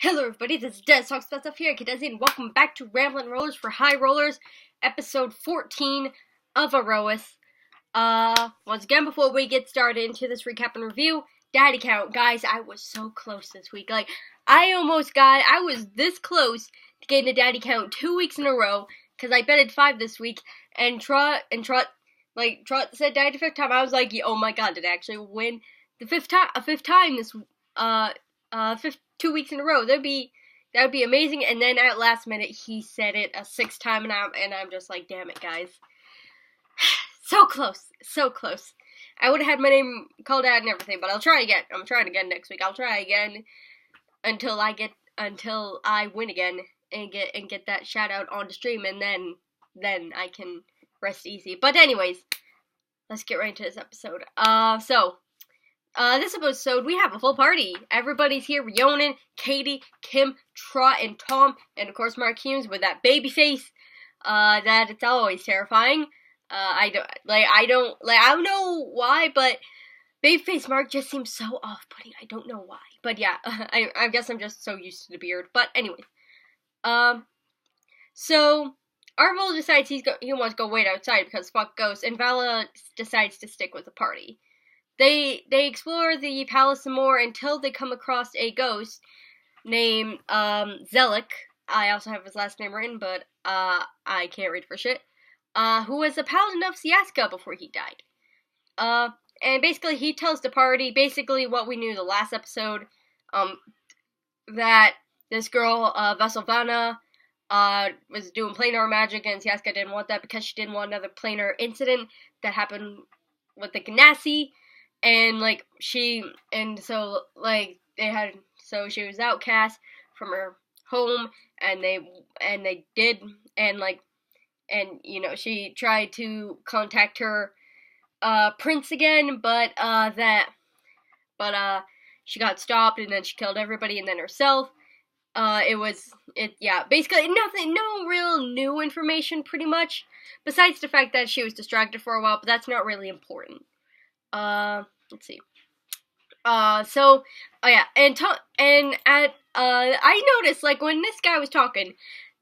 Hello everybody, this is Des Talks About Stuff here, Kidesi, and welcome back to Ramblin' Rollers for High Rollers, episode 14 of Aerois. Once again, before we get started into this recap and review, daddy count. Guys, I was so close this week. I was this close to getting a daddy count 2 weeks in a row, because I betted 5 this week, and Trot said daddy the 5th time. I was like, oh my god, did I actually win the 5th time this, 2 weeks in a row? That would be amazing. And then at last minute he said it a 6th time, and I'm just like, damn it, guys. So close. I would have had my name called out and everything, but I'll try again. I'm trying again next week. I'll try again until I win again and get that shout out on the stream, and then I can rest easy. But anyways, let's get right into this episode. This episode, we have a full party. Everybody's here. Rionan, Katie, Kim, Trot, and Tom, and of course Mark Humes with that baby face. That it's always terrifying. I don't know why, but babyface Mark just seems so off-putting. I don't know why, but yeah, I guess I'm just so used to the beard. But anyways, so Arvel decides he wants to go wait outside because fuck ghosts, and Vala decides to stick with the party. They explore the palace some more until they come across a ghost named Zelik. I also have his last name written, but I can't read for shit. Who was a paladin of Siaska before he died. And basically he tells the party basically what we knew the last episode, that this girl, Vesselvana, was doing planar magic, and Siaska didn't want that because she didn't want another planar incident that happened with the Ganassi. And she was outcast from her home, and she tried to contact her prince again, but she got stopped, and then she killed everybody, and then herself. Basically nothing, no real new information, pretty much, besides the fact that she was distracted for a while, but that's not really important. Let's see. I noticed, when this guy was talking,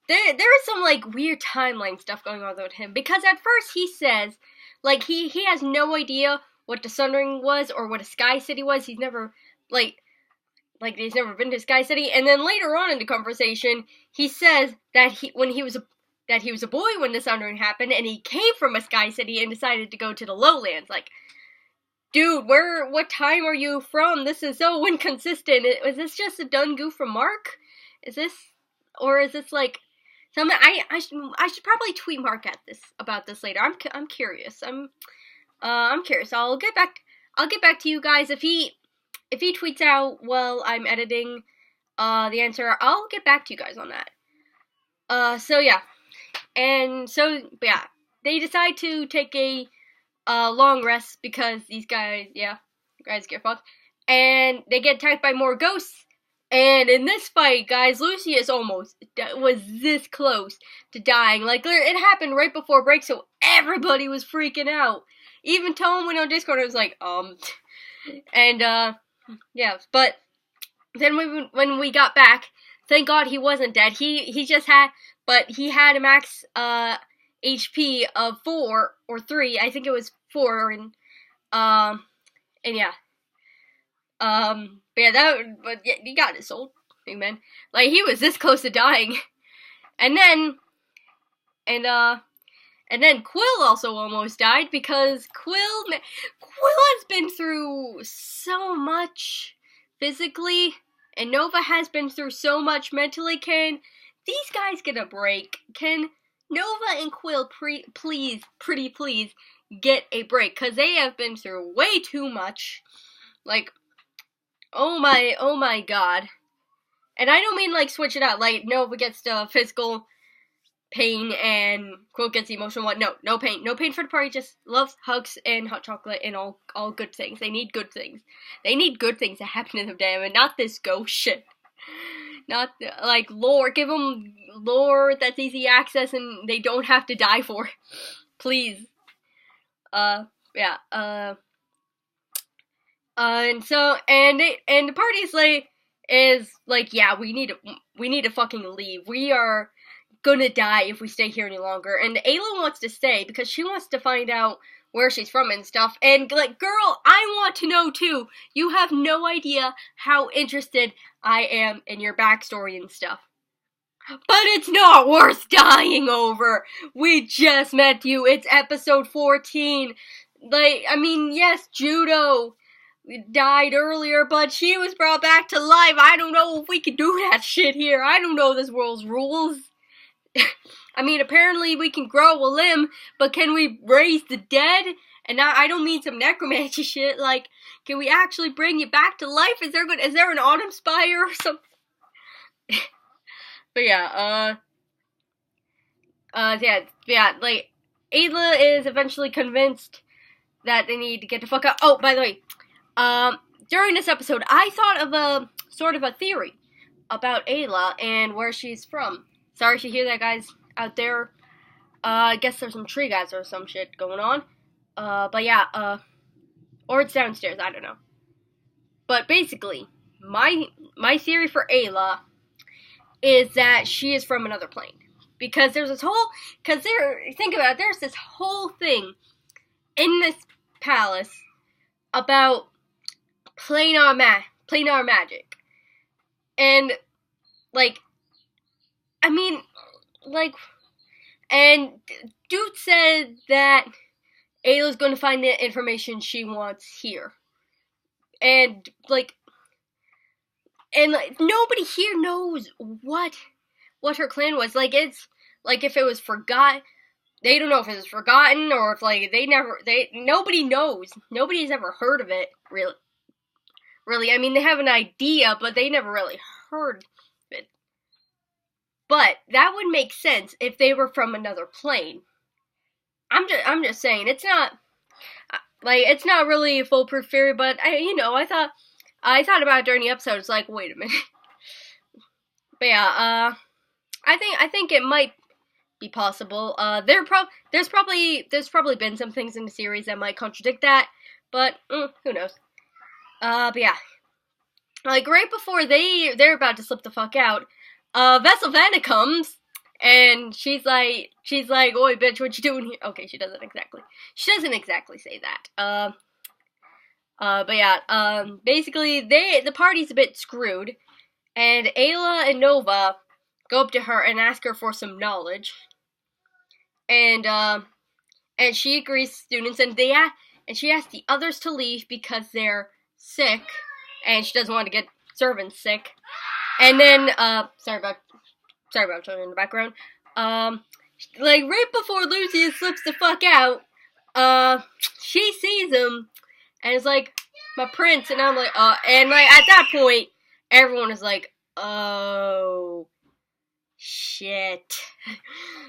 there was some, weird timeline stuff going on with him, because at first he says, he has no idea what the Sun Ring was, or what a Sky City was. He's never, he's never been to Sky City, and then later on in the conversation, he says that he was a boy when the Sun Ring happened, and he came from a Sky City and decided to go to the Lowlands. Dude, what time are you from? This is so inconsistent. Is this just a done goof from Mark? Is this something? I should probably tweet Mark about this later. I'm curious. I'm curious. I'll get back to you guys if he tweets out while I'm editing the answer. I'll get back to you guys on that. They decide to take a long rest because these guys get fucked, and they get attacked by more ghosts. And in this fight, guys, Lucius was this close to dying. It happened right before break, so everybody was freaking out. Even Tom went on Discord and was like, but then when we got back, thank God he wasn't dead. He had a max HP of 4 or 3. I think it was 4, he got his soul, man. He was this close to dying, and then Quill also almost died, because Quill has been through so much physically, and Nova has been through so much mentally. Can these guys get a break? Can Nova and Quill please get a break, because they have been through way too much. Oh my god. And I don't mean switch it out, Nova gets the physical pain and Quill gets the emotional one. No pain for the party, just loves, hugs, and hot chocolate, and all good things. They need good things. They need good things to happen to them, damn it, not this ghost shit. Not, lore. Give them lore that's easy access and they don't have to die for. Please. And the party's is like, yeah, we need to fucking leave. We are gonna die if we stay here any longer. And Ayla wants to stay because she wants to find out where she's from and stuff. And like, girl, I want to know too. You have no idea how interested I am in your backstory and stuff. But it's not worth dying over. We just met you. It's episode 14. Like, I mean, yes, Judo died earlier, but she was brought back to life. I don't know if we can do that shit here. I don't know this world's rules. I mean, apparently we can grow a limb, but can we raise the dead? And now, I don't mean some necromancy shit. Like, can we actually bring you back to life? Is there an autumn spire or something? But yeah, like, Ayla is eventually convinced that they need to get the fuck out. Oh, by the way, during this episode, I thought of a sort of a theory about Ayla and where she's from. Sorry if you hear that, guys, out there. I guess there's some tree guys or some shit going on. But yeah, or it's downstairs, I don't know. But basically, my theory for Ayla is that she is from another plane. Because there's this whole, think about it, there's this whole thing in this palace about planar magic. And, like, I mean, like, and dude said that Ayla's going to find the information she wants here. And, like, nobody here knows what her clan was. Like, it's, like, if it was forgotten, they don't know if it was forgotten, or if, like, nobody knows. Nobody's ever heard of it, really. I mean, they have an idea, but they never really heard of it. But that would make sense if they were from another plane. I'm just saying, it's not, like, it's not really a foolproof theory, but I thought about it during the episode. It's like, wait a minute. But yeah, I think it might be possible. There's probably been some things in the series that might contradict that, but who knows? But yeah, like right before they're about to slip the fuck out, Vesselvanna comes, and she's like, "Oi, bitch, what you doing here?" Okay, she doesn't exactly say that. But yeah, basically the party's a bit screwed, and Ayla and Nova go up to her and ask her for some knowledge, and she agrees, students, and she asks the others to leave because they're sick, and she doesn't want to get servants sick. And then, sorry about children in the background. Like right before Lucius slips the fuck out, she sees him, and is like, "My prince," and I'm like, and like at that point, everyone is like, "Oh, shit.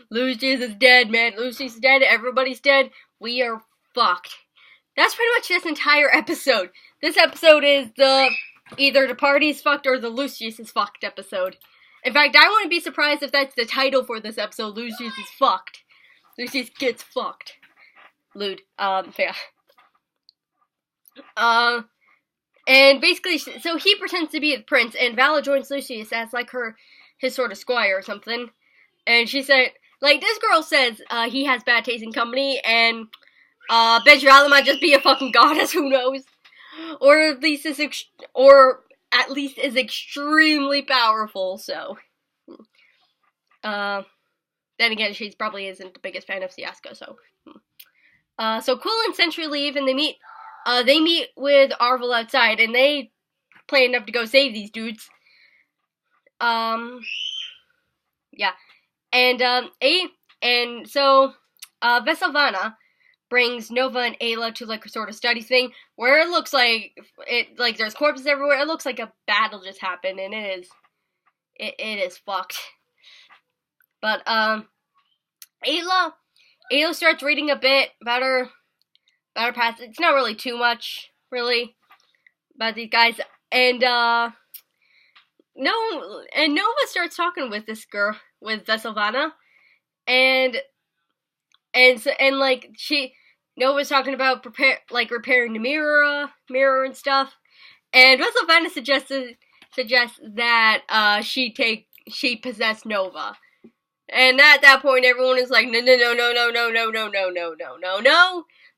Lucius is dead, man. Lucius is dead, everybody's dead. We are fucked." That's pretty much this entire episode. This episode is either the party's fucked or the Lucius is fucked episode. In fact, I wouldn't be surprised if that's the title for this episode, Lucius is fucked. Lucius gets fucked. Lude. Yeah. And basically, so he pretends to be the prince, and Vala joins Lucius as, like, his sort of squire or something. And she said, like, this girl says, he has bad taste in company, and, bitch, Vala might just be a fucking goddess, who knows? Or at least is extremely powerful, so. Then again, she probably isn't the biggest fan of Siaska, so. So Quill and Sentry leave, and they meet with Arvel outside, and they plan up to go save these dudes. Yeah. And so Vesselvanna brings Nova and Ayla to, like, a sort of study thing, where it looks like, there's corpses everywhere. It looks like a battle just happened, and it is fucked. But, Ayla starts reading a bit about her past. It's not really too much, really, about these guys. And, Nova starts talking with this girl, with Vesselvanna, and Nova's talking about repairing the mirror and stuff, and Vesselvanna suggested suggests that she possessed Nova. And at that point, everyone is like, no.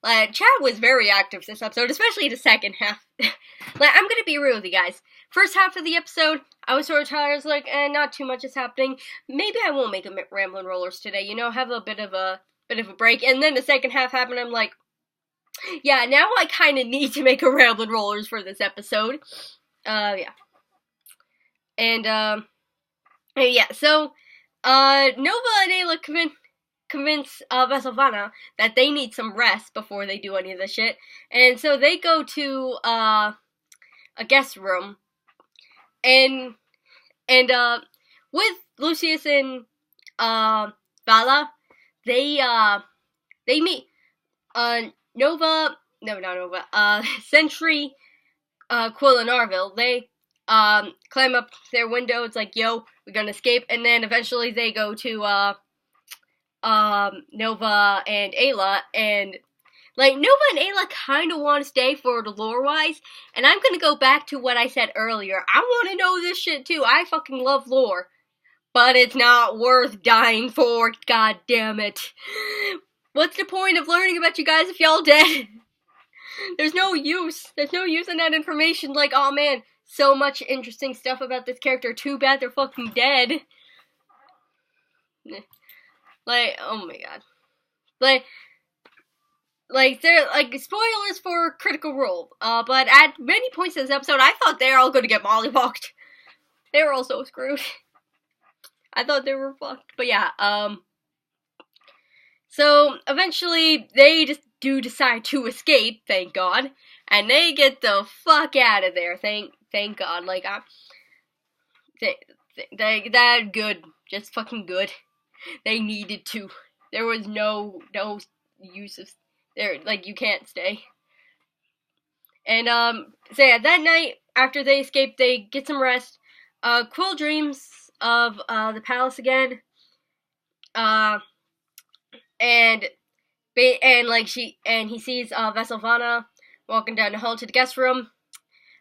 Like, Chad was very active this episode, especially the second half. Like, I'm gonna be real with you guys. First half of the episode, I was sort of tired. I was like, not too much is happening. Maybe I won't make a Ramblin' Rollers today. Have a bit of a break. And then the second half happened. I'm like, yeah, now I kind of need to make a Ramblin' Rollers for this episode. Yeah. And yeah. So, Nova and Ayla convince Vesselvana that they need some rest before they do any of this shit. And so they go to a guest room, and with Lucius and Vala, they meet Nova, no, not Nova, Sentry, Quill and Arville. They climb up their window. It's like, yo, we're gonna escape. And then eventually they go to Nova and Ayla, and like, Nova and Ayla kind of want to stay for the lore-wise, and I'm gonna go back to what I said earlier. I want to know this shit too. I fucking love lore, but it's not worth dying for, god damn it. What's the point of learning about you guys if y'all dead? There's no use. There's no use in that information. Like, oh man, so much interesting stuff about this character. Too bad they're fucking dead. Like, oh my god. Like, they're, like, spoilers for Critical Role. But at many points in this episode, I thought they were all gonna get mollywopped. They were all so screwed. I thought they were fucked. But yeah, so, eventually, they just do decide to escape, thank God. And they get the fuck out of there, thank God. Like, that good. Just fucking good. They needed to. There was no use of, like, you can't stay. And, so yeah, that night, after they escape, they get some rest. Quill dreams of, the palace again. And he sees, Vesselvana walking down the hall to the guest room,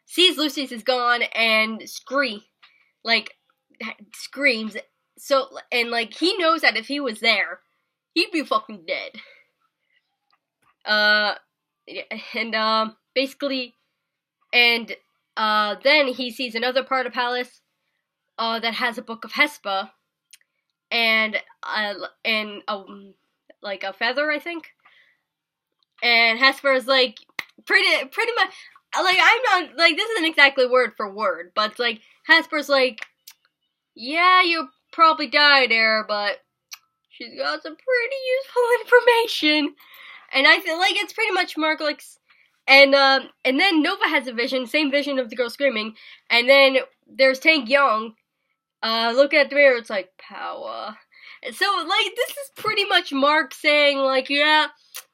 sees Lucius is gone, and screams. So, and, like, he knows that if he was there, he'd be fucking dead. Basically, and, then he sees another part of palace, that has a book of Hespa, and, like, a feather, I think. And Hesper's, like, pretty much, like, I'm not, like, this isn't exactly word for word, but, like, Hesper's, like, yeah, you probably died there, but she's got some pretty useful information. And I feel like it's pretty much Marglik's. And then Nova has a vision, same vision of the girl screaming. And then there's Tank Young, look at the mirror, it's like, power. And so, like, this is pretty much Mark saying, like, yeah,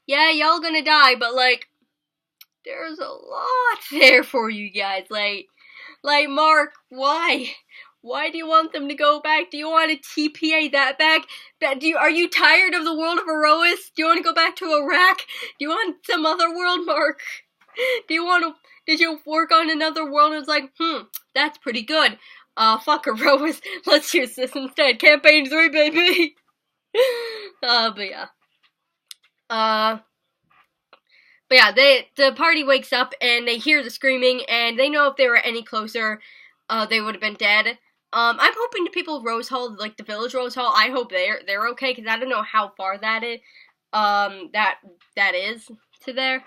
y'all gonna die, but, like, there's a lot there for you guys. Like, Mark, why? Why do you want them to go back? Do you want to TPA that back? Are you tired of the world of Aerois? Do you want to go back to Iraq? Do you want some other world, Mark? Did you work on another world and it's like, that's pretty good. Fuck Aerois. Let's use this instead. Campaign 3, baby! But yeah, the party wakes up and they hear the screaming, and they know if they were any closer, they would have been dead. I'm hoping the people of Rose Hall, like the village Rose Hall, I hope they're okay, because I don't know how far that is, that is to there.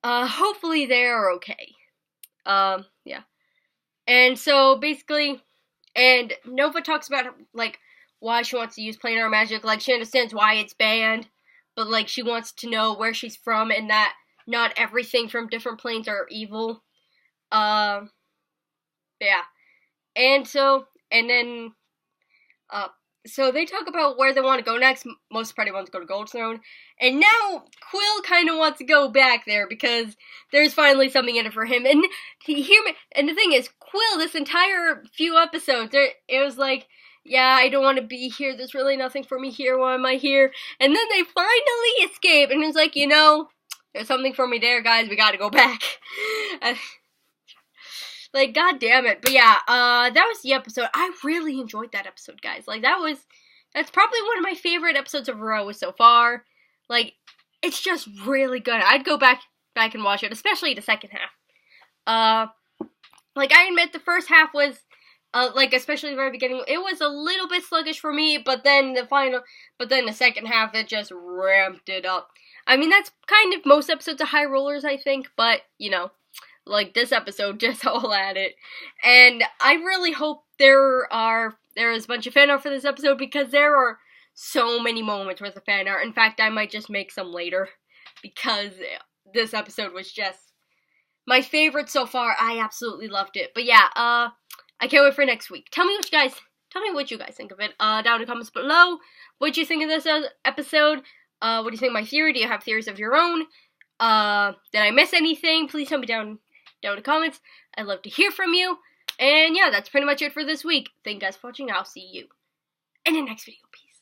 Hopefully they're okay. Yeah. And so, basically, and Nova talks about, like, why she wants to use planar magic, like, she understands why it's banned, but, like, she wants to know where she's from, and that not everything from different planes are evil. Yeah. And so, and then, so they talk about where they want to go next. Most party wants to go to Goldstone. And now, Quill kind of wants to go back there, because there's finally something in it for him. And and the thing is, Quill, this entire few episodes, it was like, yeah, I don't want to be here, there's really nothing for me here, why am I here? And then they finally escape, and it's like, there's something for me there, guys, we gotta go back. Like, god damn it. But yeah, that was the episode. I really enjoyed that episode, guys. Like, that's probably one of my favorite episodes of Aerois so far. Like, it's just really good. I'd go back and watch it, especially the second half. Like, I admit the first half was, like, especially the very beginning, it was a little bit sluggish for me, but then the second half, it just ramped it up. I mean, that's kind of most episodes of High Rollers, I think, but, you know, like, this episode just all at it. And I really hope there is a bunch of fan art for this episode, because there are so many moments worth of fan art. In fact, I might just make some later, because this episode was just my favorite so far. I absolutely loved it. But yeah, I can't wait for next week. Tell me what you guys think of it. Down in the comments below. What you think of this episode? What do you think of my theory? Do you have theories of your own? Did I miss anything? Please tell me down in the comments. I'd love to hear from you. And yeah, that's pretty much it for this week. Thank you guys for watching. I'll see you in the next video. Peace.